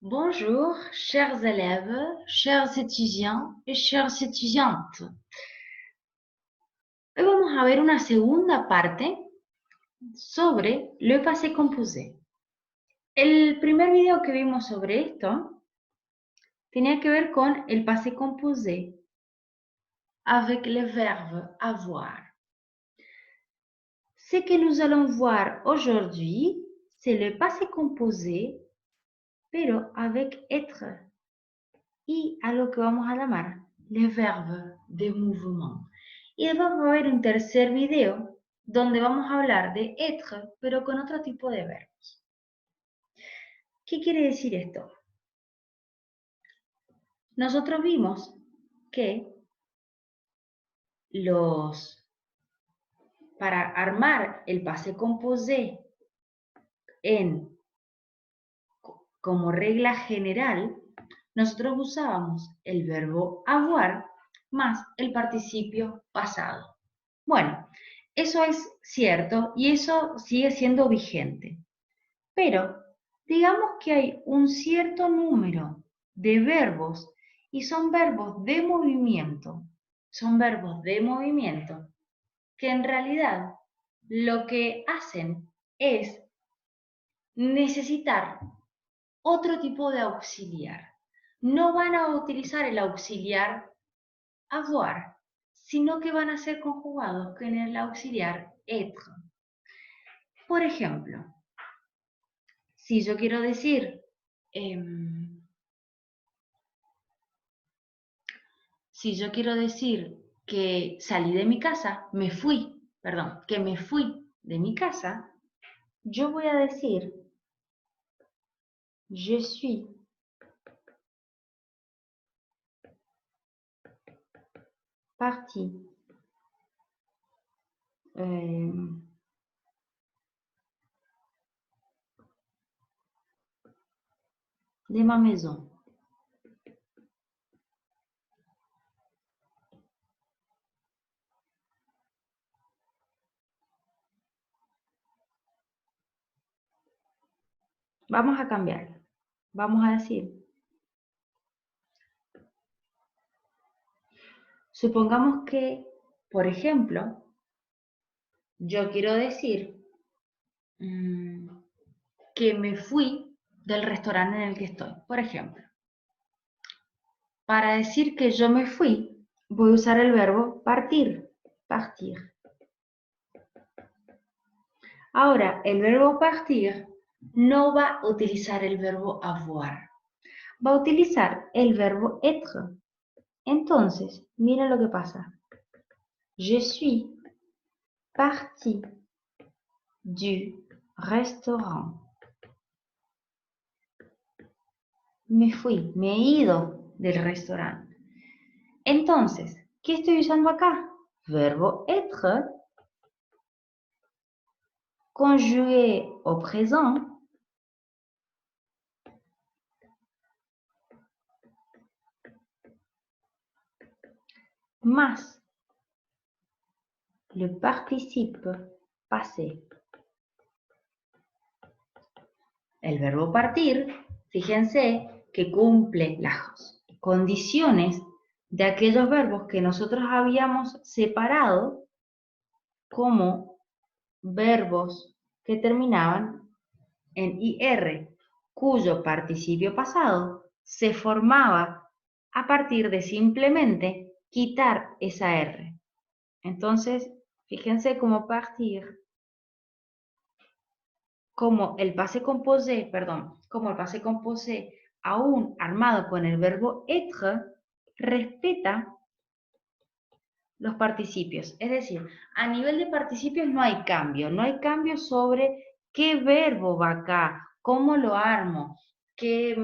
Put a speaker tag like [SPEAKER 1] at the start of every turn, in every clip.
[SPEAKER 1] Bonjour, chers élèves, chers étudiants et chères étudiantes. Hoy vamos a ver una segunda parte sobre le passé composé. El primer video que vimos sobre esto tenía que ver con el passé composé avec le verbe avoir. Ce que nous allons voir aujourd'hui, c'est le passé composé, pero avec être. Y a lo que vamos a llamar le verbe de mouvement. Y después va a haber un tercer video donde vamos a hablar de être, pero con otro tipo de verbos. ¿Qué quiere decir esto? Nosotros vimos que para armar el passé composé como regla general, nosotros usábamos el verbo avoir más el participio pasado. Bueno, eso es cierto y eso sigue siendo vigente. Pero digamos que hay un cierto número de verbos y son verbos de movimiento. Son verbos de movimiento que en realidad lo que hacen es necesitar otro tipo de auxiliar. No van a utilizar el auxiliar avoir, sino que van a ser conjugados con el auxiliar être. Por ejemplo, si yo quiero decir, que salí de mi casa, que me fui de mi casa, yo voy a decir, je suis parti de ma maison. Vamos a cambiar. Vamos a decir, supongamos que, por ejemplo, yo quiero decir que me fui del restaurante en el que estoy. Por ejemplo, para decir que yo me fui, voy a usar el verbo partir, partir. Ahora, el verbo partir no va a utilizar el verbo avoir, va a utilizar el verbo être. Entonces, mira lo que pasa. Je suis parti du restaurant. Me fui, me he ido del restaurante. Entonces, ¿qué estoy usando acá? Verbo être, conjugué au présent, más le participe passé. El verbo partir, fíjense que cumple las condiciones de aquellos verbos que nosotros habíamos separado como verbos que terminaban en IR, cuyo participio pasado se formaba a partir de simplemente quitar esa R. Entonces, fíjense cómo partir, como el passé composé aún armado con el verbo être, respeta los participios. Es decir, a nivel de participios no hay cambio sobre qué verbo va acá, cómo lo armo, quiero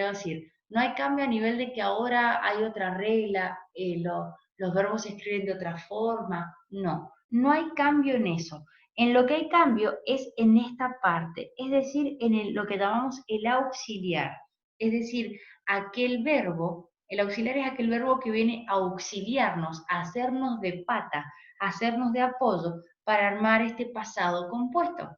[SPEAKER 1] decir, no hay cambio a nivel de que ahora hay otra regla, los verbos se escriben de otra forma, no hay cambio en eso. En lo que hay cambio es en esta parte, es decir, en lo que llamamos el auxiliar, es decir, aquel verbo. El auxiliar es aquel verbo que viene a auxiliarnos, a hacernos de pata, a hacernos de apoyo para armar este pasado compuesto.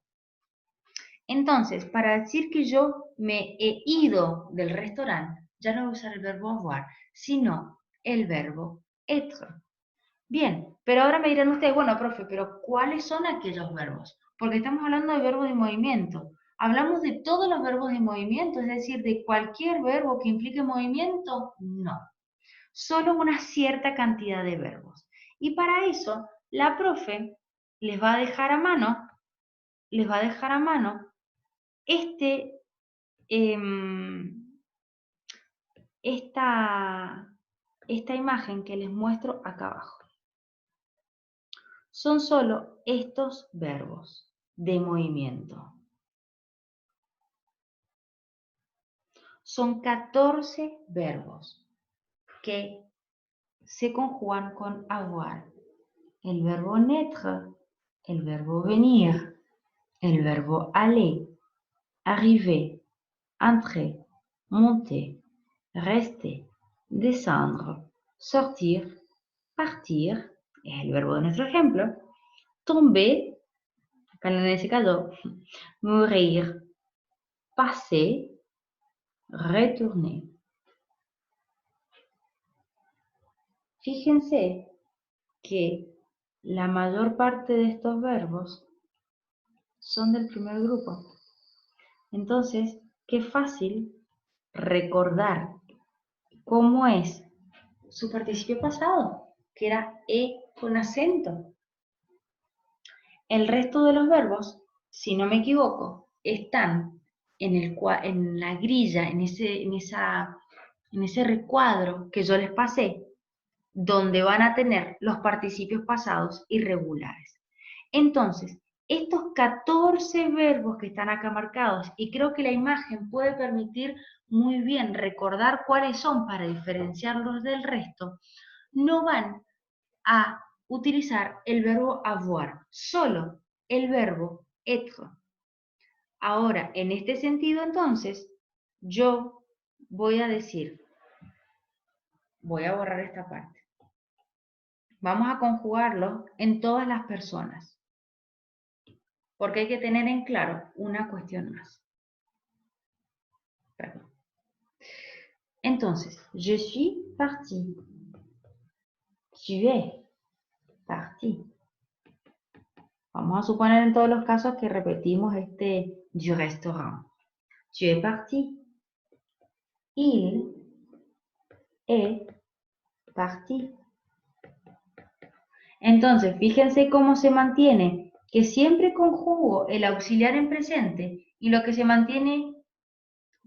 [SPEAKER 1] Entonces, para decir que yo me he ido del restaurante, ya no voy a usar el verbo avoir, sino el verbo être. Bien, pero ahora me dirán ustedes, bueno, profe, pero ¿cuáles son aquellos verbos? Porque estamos hablando de verbos de movimiento. ¿Hablamos de todos los verbos de movimiento? Es decir, ¿de cualquier verbo que implique movimiento? No, solo una cierta cantidad de verbos. Y para eso, la profe les va a dejar a mano, este, em, esta imagen que les muestro acá abajo. Son solo estos verbos de movimiento. Son 14 verbos que se conjugan con avoir. El verbo naître, el verbo venir, el verbo aller, arriver, entrer, monter, rester, descendre, sortir, partir, es el verbo de nuestro ejemplo, tomber, acá en ese caso, mourir, passer, retourner. Fíjense que la mayor parte de estos verbos son del primer grupo. Entonces, qué fácil recordar cómo es su participio pasado, que era e con acento. El resto de los verbos, si no me equivoco, están en la grilla, en ese recuadro que yo les pasé, donde van a tener los participios pasados irregulares. Entonces, estos 14 verbos que están acá marcados, y creo que la imagen puede permitir muy bien recordar cuáles son para diferenciarlos del resto, no van a utilizar el verbo avoir, solo el verbo être. Ahora, en este sentido, entonces, yo voy a decir, voy a borrar esta parte. Vamos a conjugarlo en todas las personas, porque hay que tener en claro una cuestión más. Perdón. Entonces, je suis parti. Tu es parti. Vamos a suponer en todos los casos que repetimos este du restaurant. Tu es parti. Il est parti. Entonces, fíjense cómo se mantiene, que siempre conjugo el auxiliar en presente y lo que se mantiene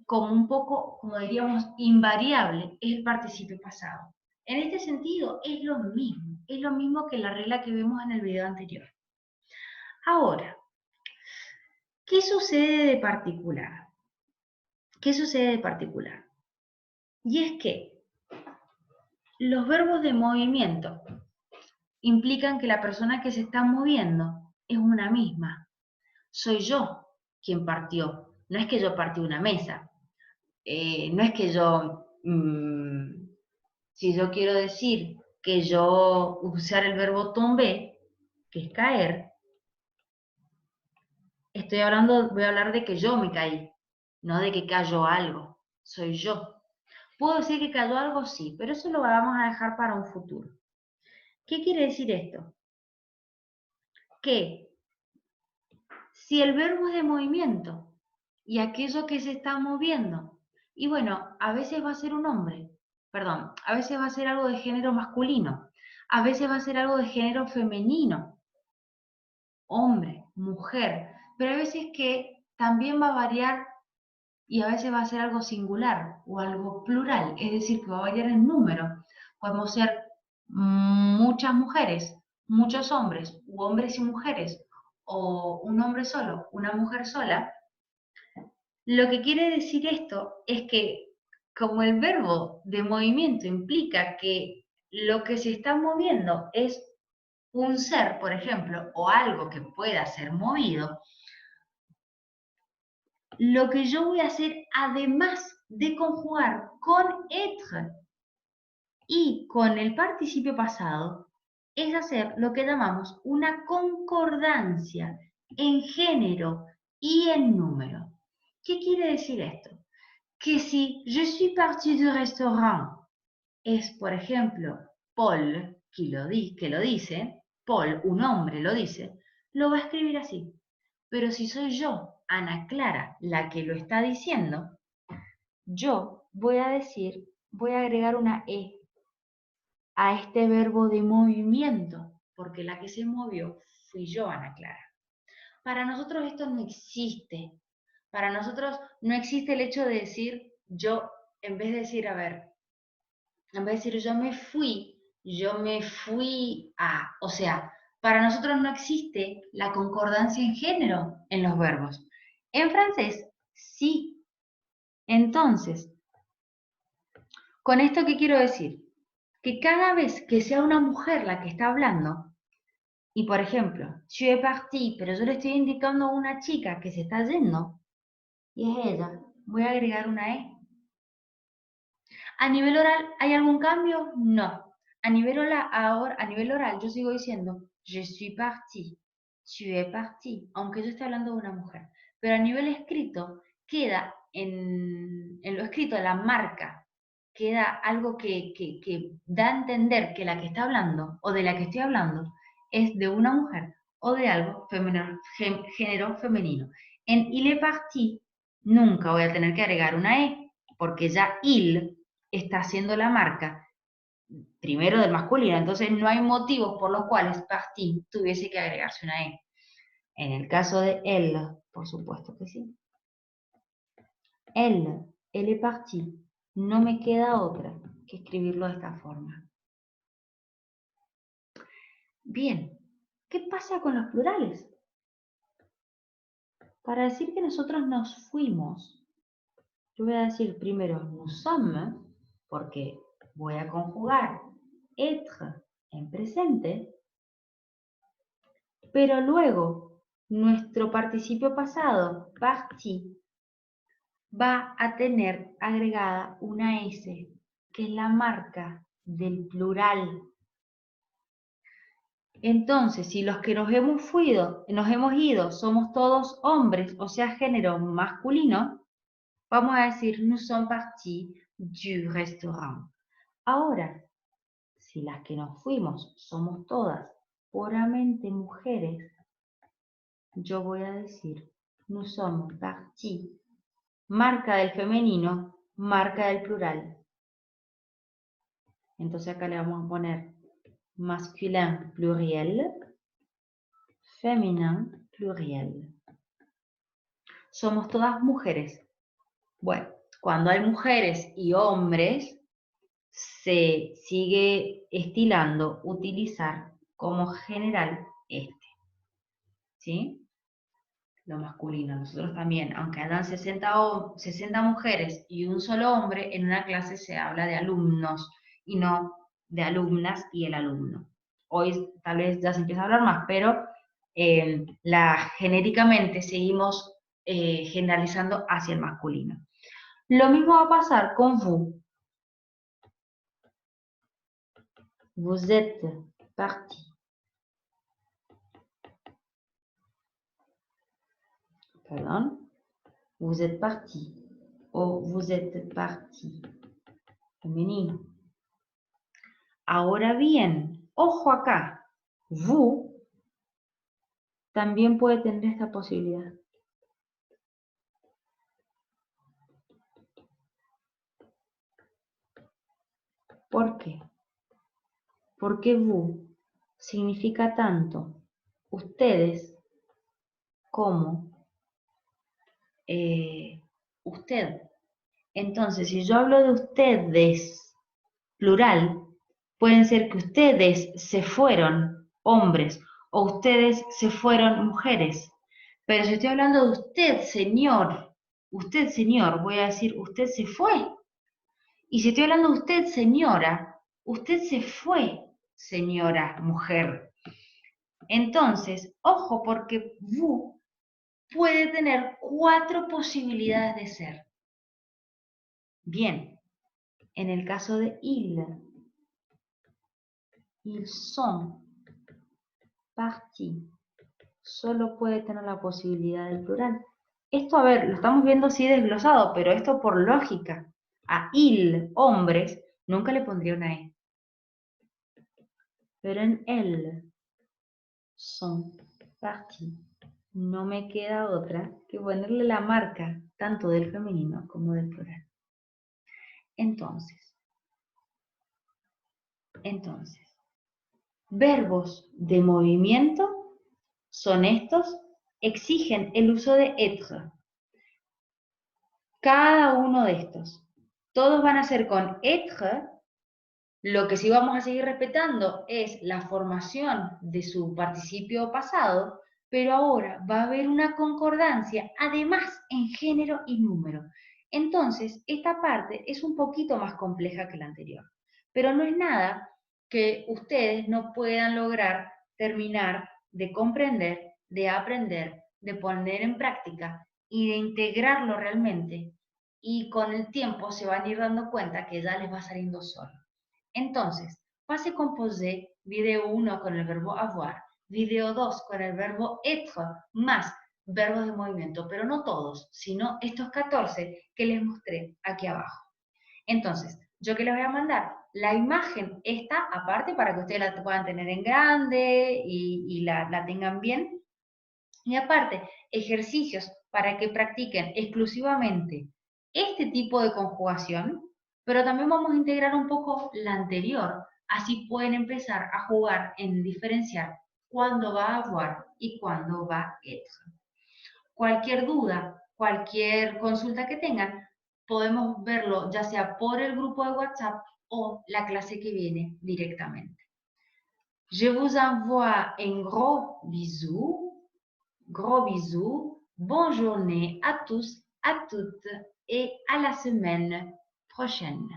[SPEAKER 1] como un poco, como diríamos, invariable es el participio pasado. En este sentido, es lo mismo que la regla que vimos en el video anterior. Ahora, ¿qué sucede de particular? ¿Qué sucede de particular? Y es que los verbos de movimiento implican que la persona que se está moviendo es una misma. Soy yo quien partió. No es que yo partí una mesa. No es que yo, si yo quiero decir que yo usar el verbo tomber, que es caer, voy a hablar de que yo me caí, no de que cayó algo. Soy yo. ¿Puedo decir que cayó algo? Sí, pero eso lo vamos a dejar para un futuro. ¿Qué quiere decir esto? Que si el verbo es de movimiento y aquello que se está moviendo, y bueno, a veces va a ser un hombre, perdón, a veces va a ser algo de género masculino, a veces va a ser algo de género femenino, hombre, mujer, pero hay veces que también va a variar y a veces va a ser algo singular o algo plural, es decir, que va a variar en número. Podemos ser muchas mujeres, muchos hombres, u hombres y mujeres, o un hombre solo, una mujer sola. Lo que quiere decir esto es que como el verbo de movimiento implica que lo que se está moviendo es un ser, por ejemplo, o algo que pueda ser movido, lo que yo voy a hacer, además de conjugar con être y con el participio pasado, es hacer lo que llamamos una concordancia en género y en número. ¿Qué quiere decir esto? Que si je suis parti du restaurant es, por ejemplo, Paul, que lo dice, Paul, un hombre lo dice, lo va a escribir así. Pero si soy yo, Ana Clara, la que lo está diciendo, yo voy a decir, voy a agregar una E a este verbo de movimiento, porque la que se movió fui yo, Ana Clara. Para nosotros esto no existe. Para nosotros no existe el hecho de decir yo, en vez de decir, a ver, en vez de decir yo me fui a, o sea, para nosotros no existe la concordancia en género en los verbos. En francés, sí. Entonces, ¿con esto qué quiero decir? Que cada vez que sea una mujer la que está hablando, y por ejemplo, je suis partie, pero yo le estoy indicando a una chica que se está yendo, y es ella, voy a agregar una E. ¿A nivel oral hay algún cambio? No. A nivel oral yo sigo diciendo je suis partie, tu es partie, aunque yo esté hablando de una mujer. Pero a nivel escrito queda en lo escrito la marca, queda algo que da a entender que la que está hablando o de la que estoy hablando es de una mujer o de algo femenino, género femenino. En il est parti nunca voy a tener que agregar una E, porque ya il está haciendo la marca primero del masculino, entonces no hay motivos por los cuales parti tuviese que agregarse una E. En el caso de él, por supuesto que sí. Él est parti. No me queda otra que escribirlo de esta forma. Bien, ¿qué pasa con los plurales? Para decir que nosotros nos fuimos, yo voy a decir primero nous sommes, porque voy a conjugar être en presente, pero luego nuestro participio pasado, parti, va a tener agregada una S, que es la marca del plural. Entonces, si los que nos hemos ido somos todos hombres, o sea, género masculino, vamos a decir nous sommes partis du restaurant. Ahora, si las que nos fuimos somos todas puramente mujeres, yo voy a decir nous sommes partis, marca del femenino, marca del plural. Entonces acá le vamos a poner masculin pluriel, féminin pluriel. Somos todas mujeres. Bueno, cuando hay mujeres y hombres, se sigue estilando utilizar como general este. ¿Sí? Lo masculino. Nosotros también, aunque hayan 60 mujeres y un solo hombre, en una clase se habla de alumnos y no de alumnas y el alumno. Hoy tal vez ya se empieza a hablar más, pero genéricamente seguimos generalizando hacia el masculino. Lo mismo va a pasar con vous. Vous êtes parti. Perdón. Vous êtes parti. O vous êtes parti. Femenino. Ahora bien, ojo acá. Vous también puede tener esta posibilidad. ¿Por qué? Porque vous significa tanto ustedes como usted. Entonces, si yo hablo de ustedes, plural, pueden ser que ustedes se fueron hombres o ustedes se fueron mujeres. Pero si estoy hablando de usted, señor, voy a decir usted se fue. Y si estoy hablando de usted, señora, usted se fue, señora, mujer. Entonces, ojo, porque vous puede tener 4 posibilidades de ser. Bien, en el caso de ils sont partis, solo puede tener la posibilidad del plural. Esto, a ver, lo estamos viendo así desglosado, pero esto por lógica. A il, hombres, nunca le pondría una E. Pero en el, son partis. No me queda otra que ponerle la marca tanto del femenino como del plural. Entonces, verbos de movimiento son estos, exigen el uso de être. Cada uno de estos. Todos van a ser con être. Lo que sí vamos a seguir respetando es la formación de su participio pasado, pero ahora va a haber una concordancia, además en género y número. Entonces, esta parte es un poquito más compleja que la anterior, pero no es nada que ustedes no puedan lograr terminar de comprender, de aprender, de poner en práctica y de integrarlo realmente. Y con el tiempo se van a ir dando cuenta que ya les va saliendo solo. Entonces, passé composé, video 1 con el verbo avoir, video 2 con el verbo être, más verbos de movimiento, pero no todos, sino estos 14 que les mostré aquí abajo. Entonces, yo que les voy a mandar la imagen esta, aparte, para que ustedes la puedan tener en grande y la tengan bien. Y aparte, ejercicios para que practiquen exclusivamente este tipo de conjugación, pero también vamos a integrar un poco la anterior, así pueden empezar a jugar en diferenciar cuándo va a avoir y cuándo va a être. Cualquier duda, cualquier consulta que tengan, podemos verlo ya sea por el grupo de WhatsApp o la clase que viene directamente. Je vous envoie un gros bisou. Gros bisous, bonne journée à tous, à toutes et à la semaine prochaine.